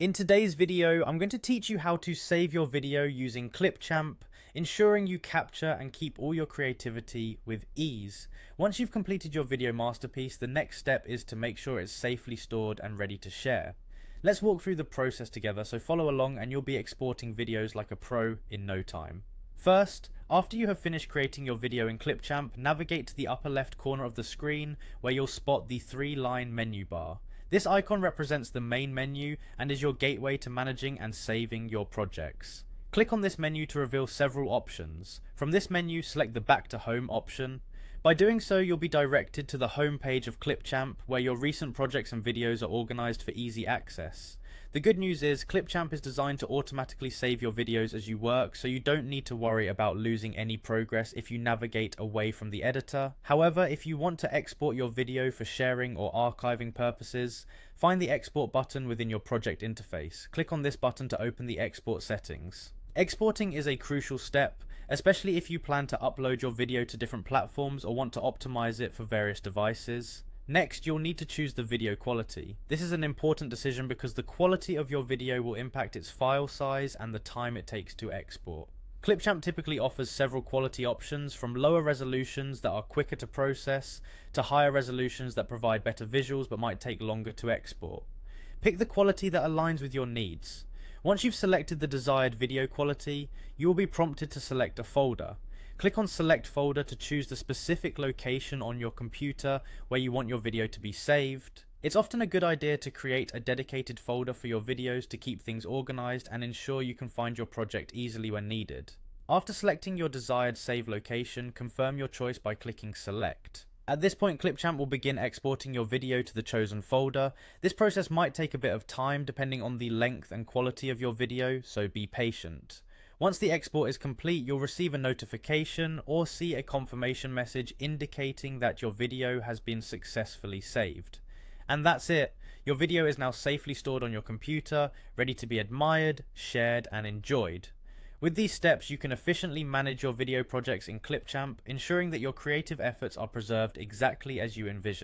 In today's video, I'm going to teach you how to save your video using Clipchamp, ensuring you capture and keep all your creativity with ease. Once you've completed your video masterpiece, the next step is to make sure it's safely stored and ready to share. Let's walk through the process together, so follow along and you'll be exporting videos like a pro in no time. First, after you have finished creating your video in Clipchamp, navigate to the upper left corner of the screen where you'll spot the 3-line menu bar. This icon represents the main menu and is your gateway to managing and saving your projects. Click on this menu to reveal several options. From this menu, select the Back to Home option. By doing so, you'll be directed to the home page of Clipchamp, where your recent projects and videos are organized for easy access. The good news is Clipchamp is designed to automatically save your videos as you work, so you don't need to worry about losing any progress if you navigate away from the editor. However, if you want to export your video for sharing or archiving purposes, find the export button within your project interface. Click on this button to open the export settings. Exporting is a crucial step, especially if you plan to upload your video to different platforms or want to optimize it for various devices. Next, you'll need to choose the video quality. This is an important decision because the quality of your video will impact its file size and the time it takes to export. Clipchamp typically offers several quality options, from lower resolutions that are quicker to process to higher resolutions that provide better visuals but might take longer to export. Pick the quality that aligns with your needs. Once you've selected the desired video quality, you will be prompted to select a folder. Click on Select Folder to choose the specific location on your computer where you want your video to be saved. It's often a good idea to create a dedicated folder for your videos to keep things organized and ensure you can find your project easily when needed. After selecting your desired save location, confirm your choice by clicking Select. At this point, Clipchamp will begin exporting your video to the chosen folder. This process might take a bit of time depending on the length and quality of your video, so be patient. Once the export is complete, you'll receive a notification or see a confirmation message indicating that your video has been successfully saved. And that's it. Your video is now safely stored on your computer, ready to be admired, shared, and enjoyed. With these steps, you can efficiently manage your video projects in Clipchamp, ensuring that your creative efforts are preserved exactly as you envision.